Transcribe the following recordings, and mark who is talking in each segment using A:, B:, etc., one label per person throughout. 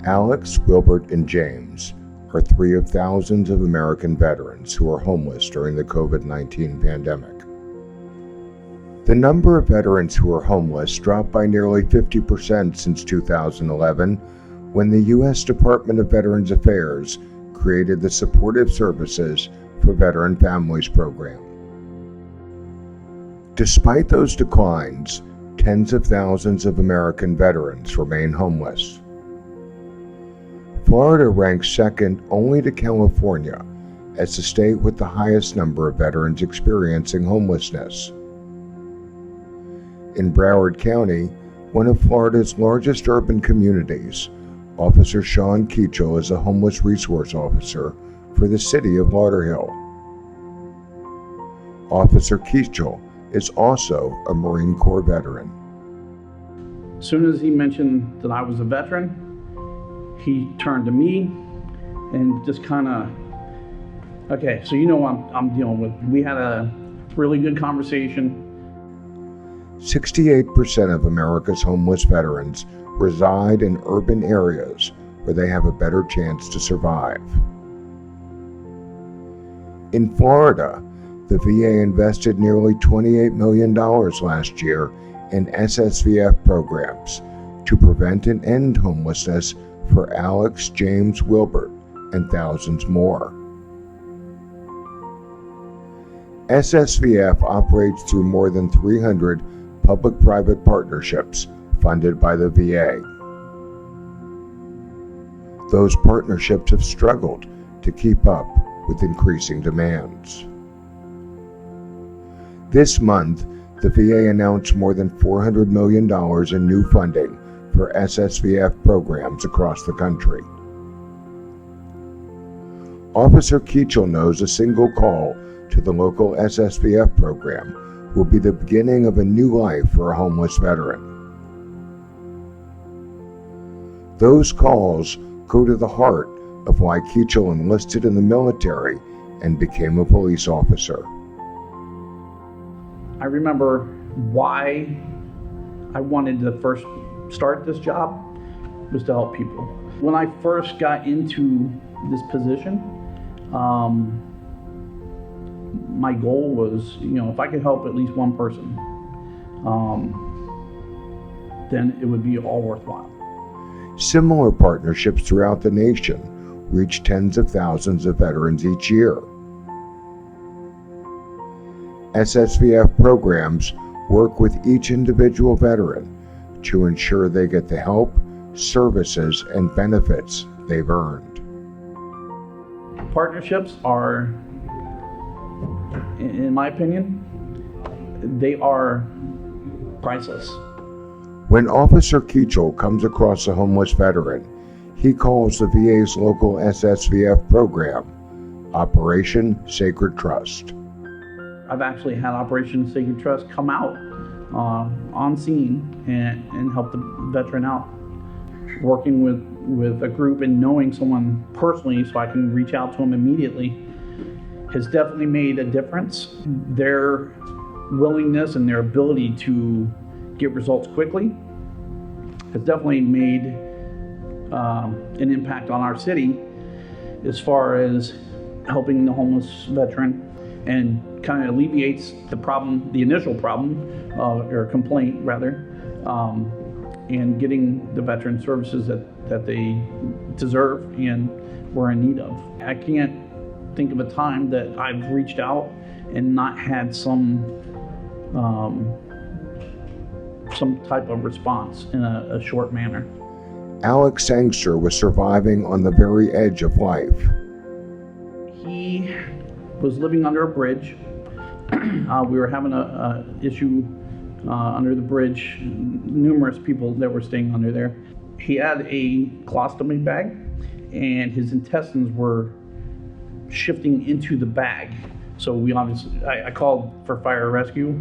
A: Alex, Wilbert, and James are three of thousands of American veterans who are homeless during the COVID-19 pandemic. The number of veterans who are homeless dropped by nearly 50% since 2011, when the U.S. Department of Veterans Affairs created the Supportive Services for Veteran Families program. Despite those declines, tens of thousands of American veterans remain homeless. Florida ranks second only to California as the state with the highest number of veterans experiencing homelessness. In Broward County, one of Florida's largest urban communities, Officer Shawn Keechle is a homeless resource officer for the city of Lauderhill. Officer Keacho is also a Marine Corps veteran.
B: As soon as he mentioned that I was a veteran, he turned to me and just kind of, okay, so you know what I'm dealing with. We had a really good conversation.
A: 68% of America's homeless veterans reside in urban areas where they have a better chance to survive. In Florida, the VA invested nearly $28 million last year in SSVF programs to prevent and end homelessness for Alex, James, Wilbert, and thousands more. SSVF operates through more than 300 public-private partnerships funded by the VA. Those partnerships have struggled to keep up with increasing demands. This month, the VA announced more than $400 million in new funding for SSVF programs across the country. Officer Keacho knows a single call to the local SSVF program will be the beginning of a new life for a homeless veteran. Those calls go to the heart of why Keacho enlisted in the military and became a police officer.
B: I remember why I wanted to first start this job was to help people. When I first got into this position, my goal was, if I could help at least one person, then it would be all worthwhile.
A: Similar partnerships throughout the nation reach tens of thousands of veterans each year. SSVF programs work with each individual veteran to ensure they get the help, services, and benefits they've earned.
B: Partnerships are, in my opinion, they are priceless.
A: When Officer Keacho comes across a homeless veteran, he calls the VA's local SSVF program, Operation Sacred Trust.
B: I've actually had Operation Sacred Trust come out on scene and help the veteran out. Working with a group and knowing someone personally so I can reach out to them immediately has definitely made a difference. Their willingness and their ability to get results quickly has definitely made an impact on our city as far as helping the homeless veteran, and kind of alleviates the problem, the initial problem, or complaint rather, and getting the veteran services that they deserve and were in need of. I can't think of a time that I've reached out and not had some type of response in a short manner.
A: Alex Sangster was surviving on the very edge of life.
B: He was living under a bridge. We were having an issue under the bridge. Numerous people that were staying under there. He had a colostomy bag, and his intestines were shifting into the bag. So I called for fire rescue.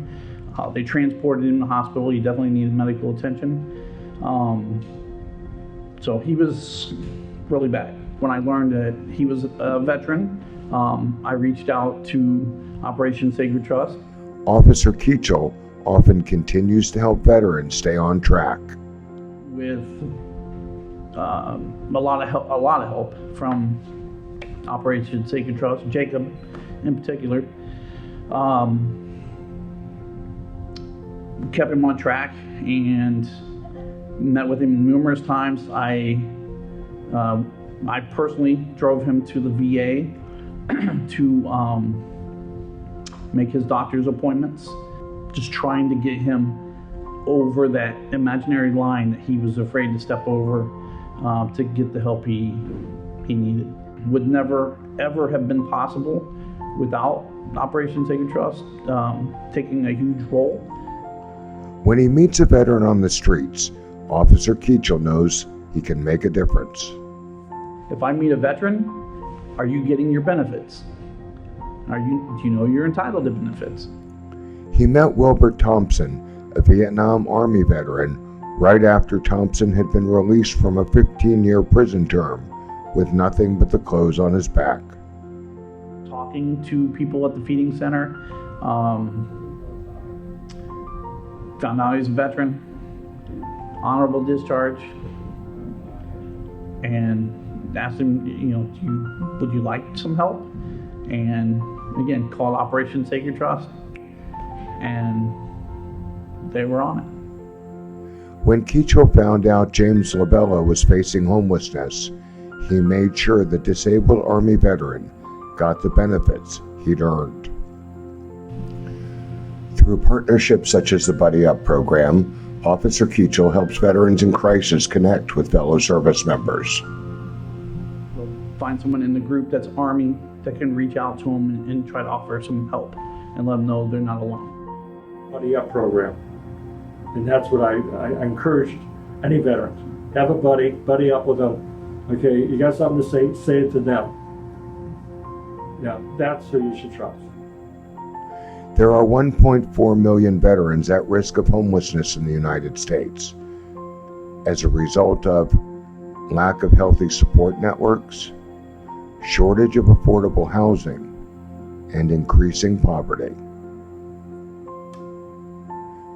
B: They transported him to the hospital. He definitely needed medical attention. So he was really bad. When I learned that he was a veteran, I reached out to Operation Sacred Trust.
A: Officer Keacho often continues to help veterans stay on track.
B: With a lot of help from Operation Sacred Trust, Jacob in particular. Kept him on track and met with him numerous times. I personally drove him to the VA to make his doctor's appointments, just trying to get him over that imaginary line that he was afraid to step over to get the help he needed. Would never ever have been possible without Operation Sacred Trust taking a huge role.
A: When he meets a veteran on the streets, Officer Keacho knows he can make a difference.
B: If I meet a veteran, are you getting your benefits? Do you know you're entitled to benefits?
A: He met Wilbert Thompson, a Vietnam Army veteran, right after Thompson had been released from a 15-year prison term with nothing but the clothes on his back.
B: Talking to people at the feeding center, found out he's a veteran, honorable discharge, and asked him, would you like some help? And again, called Operation Sacred Trust, and they were on it.
A: When Keacho found out James Labella was facing homelessness, he made sure the disabled Army veteran got the benefits he'd earned. Through partnerships such as the Buddy Up program, Officer Keechle helps veterans in crisis connect with fellow service members.
B: We'll find someone in the group that's Army that can reach out to them and try to offer some help and let them know they're not alone.
C: Buddy Up program. And that's what I encourage any veterans. Have a buddy up with them. Okay, you got something to say it to them. Yeah, that's who you should trust.
A: There are 1.4 million veterans at risk of homelessness in the United States as a result of lack of healthy support networks, shortage of affordable housing, and increasing poverty.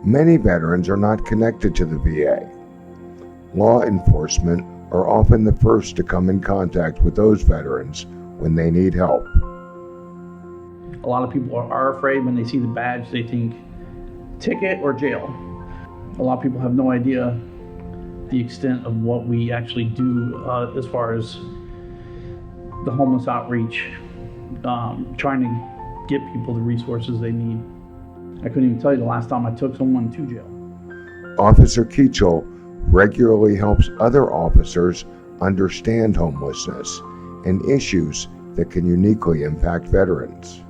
A: Many veterans are not connected to the VA. Law enforcement are often the first to come in contact with those veterans when they need help.
B: A lot of people are afraid when they see the badge. They think ticket or jail. A lot of people have no idea the extent of what we actually do as far as the homeless outreach, trying to get people the resources they need. I couldn't even tell you the last time I took someone to jail.
A: Officer Keacho regularly helps other officers understand homelessness and issues that can uniquely impact veterans.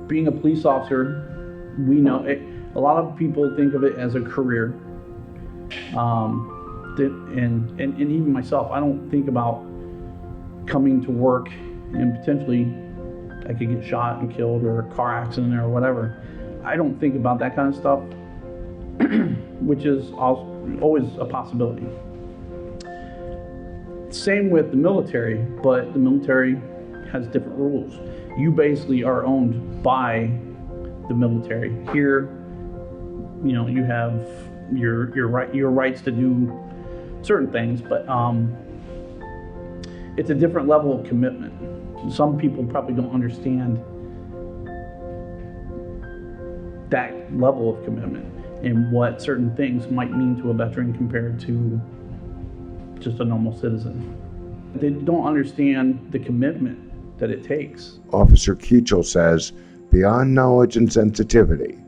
B: Being a police officer, we know it, a lot of people think of it as a career. And even myself, I don't think about coming to work and potentially I could get shot and killed or a car accident or whatever. I don't think about that kind of stuff, which is always a possibility. Same with the military, but the military has different rules. You basically are owned by the military. Here, you have your rights to do certain things, but it's a different level of commitment. Some people probably don't understand that level of commitment and what certain things might mean to a veteran compared to just a normal citizen. They don't understand the commitment that it takes.
A: Officer Keacho says, beyond knowledge and sensitivity,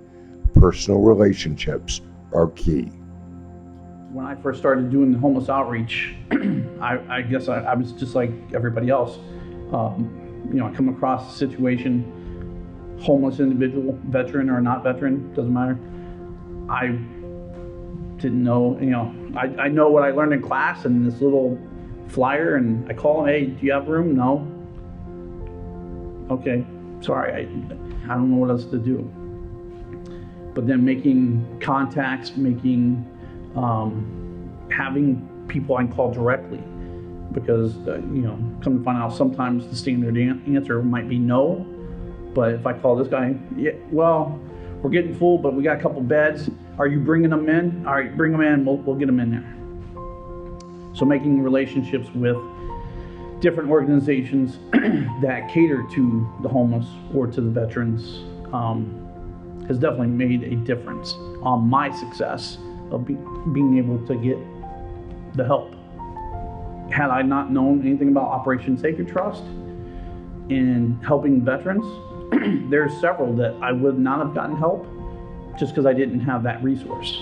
A: personal relationships are key.
B: When I first started doing the homeless outreach, I guess I was just like everybody else. I come across a situation, homeless individual, veteran or not veteran, doesn't matter. I didn't know, I know what I learned in class and this little flyer, and I call them, hey, do you have room? No. Okay, sorry, I don't know what else to do. But then making contacts, having people I can call directly, because come to find out sometimes the standard answer might be no, but if I call this guy, yeah, well, we're getting full, but we got a couple beds. Are you bringing them in? All right, bring them in. We'll get them in there. So making relationships with different organizations that cater to the homeless or to the veterans has definitely made a difference on my success of being able to get the help. Had I not known anything about Operation Sacred Trust and helping veterans, there's several that I would not have gotten help just because I didn't have that resource.